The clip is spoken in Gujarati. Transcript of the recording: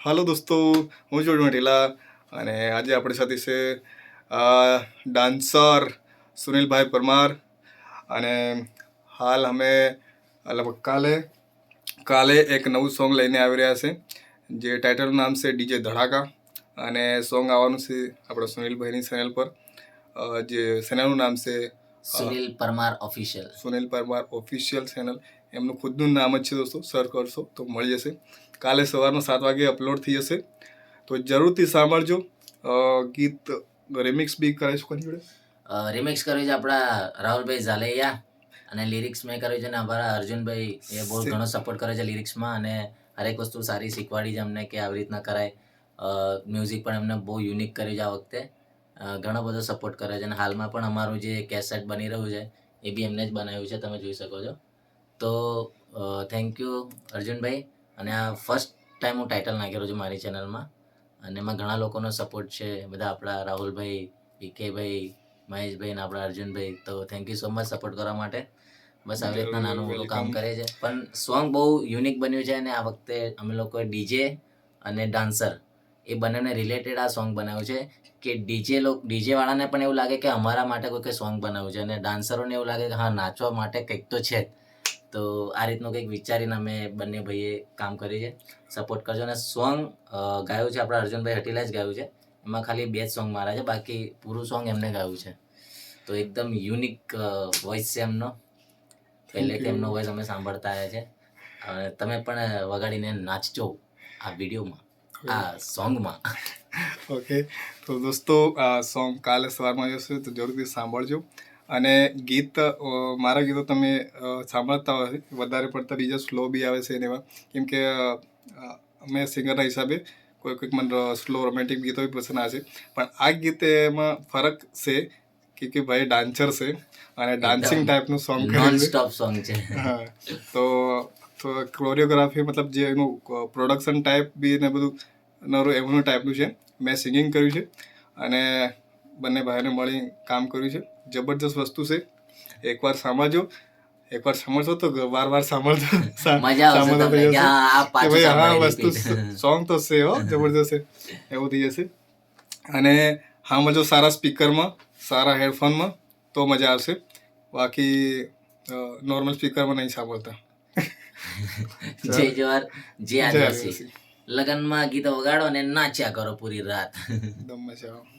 હાલો દોસ્તો, હું જોડ મટેલા અને આજે આપણી સાથે છે ડાન્સર સુનિલભાઈ પરમાર. અને હાલ અમે લગભગ કાલે એક નવું સોંગ લઈને આવી રહ્યા છે, જે ટાઇટલનું નામ છે ડીજે ધડાકા. અને સોંગ આવવાનું છે આપણા સુનિલભાઈની ચેનલ પર, જે ચેનલનું નામ છે સુનિલ પરમાર ઓફિશિયલ ચેનલ. એમનું ખુદનું નામ જ છે દોસ્તો, સર્ચ કરશો તો મળી જશે. કાલે સવારના 7 વાગે અપલોડ થઈ જશે, તો જરૂરથી સાંભળજો. ગીત રિમિક્સ બી કરે છે કોની જોડે? રિમિક્સ કર્યું છે આપણા રાહુલભાઈ ઝાલૈયા, અને લિરિક્સ મેં કર્યું છે ને અમારા અર્જુનભાઈ એ બહુ ઘણો સપોર્ટ કરે છે લિરિક્સમાં, અને હરેક વસ્તુ સારી શીખવાડી છે અમને કે આવી રીતના કરાય. મ્યુઝિક પણ એમને બહુ યુનિક કર્યું છે આ વખતે, ઘણો બધો સપોર્ટ કરે છે. અને હાલમાં પણ અમારું જે કેસેટ બની રહ્યું છે એ બી એમને જ બનાવ્યું છે, તમે જોઈ શકો છો. તો થેન્ક યુ અર્જુનભાઈ. અને આ ફર્સ્ટ ટાઈમ હું ટાઇટલ નાખેલું છું મારી ચેનલમાં, અને એમાં ઘણા લોકોનો સપોર્ટ છે, બધા આપણા રાહુલભાઈ, પીકેભાઈ, મહેશભાઈ અને આપણા અર્જુનભાઈ. તો thank you so much support કરવા માટે. બસ આવી રીતના નાનું મોટું કામ કરે છે, પણ સોંગ બહુ યુનિક બન્યું છે. અને આ વખતે અમે લોકોએ ડીજે અને ડાન્સર એ બંનેને રિલેટેડ આ સોંગ બનાવ્યું છે, કે ડીજે વાળાને પણ એવું લાગે કે અમારા માટે કોઈ સોંગ બનાવ્યું છે, અને ડાન્સરોને એવું લાગે કે હા નાચવા માટે કંઈક તો છે. તો આ રીતનું કંઈક વિચારીને અમે બંને ભાઈએ કામ કર્યું છે. સપોર્ટ કરજો. અને સોંગ ગાયું છે આપણા અર્જુનભાઈ હટીલા જ ગાયું છે. એમાં ખાલી 2 જ સોંગ મારા છે, બાકી પૂરું સોંગ એમને ગાયું છે. તો એકદમ યુનિક વોઇસ છે એમનો, પહેલેથી એમનો વોઇસ અમે સાંભળતા આવ્યા છે. તમે પણ વગાડીને નાચજો આ વિડીયોમાં, આ સોંગમાં. ઓકે, તો દોસ્તો આ સોંગ કાલે સવારમાં જશે તો જરૂરથી સાંભળજો. અને મારા ગીતો તમે સાંભળતા હોય વધારે પડતા બીજા સ્લો બી આવે છે એમાં, કેમ કે અમે સિંગરના હિસાબે કોઈક મને સ્લો રોમેન્ટિક ગીતો બી પસંદ આવે છે. પણ આ ગીત એમાં ફરક છે કે ભાઈ ડાન્સર છે અને ડાન્સિંગ ટાઈપનું સોંગ નોન સ્ટોપ સોંગ છે. હા, તો કોરિયોગ્રાફી મતલબ જે એનું પ્રોડક્શન ટાઈપ બી ને બધું એમનું ટાઈપનું છે. મેં સિંગિંગ કર્યું છે અને બંને ભાઈને મળી કામ કર્યું છે. જબરજસ્ત વસ્તુ છે, એકવાર સાંભળજો તો વાર સાંભળજો. વસ્તુ સોંગ તો છે હો, જબરજસ્ત છે, એવું થઈ જશે. અને સાંભળજો સારા સ્પીકરમાં, સારા હેડફોનમાં, તો મજા આવશે. બાકી નોર્મલ સ્પીકરમાં નહીં સાંભળતા. જય જવાહર, જય આદિવાસી. લગનમાં ગીતો વગાડો અને નાચ્યા કરો પૂરી રાત. એકદમ મજા આવે.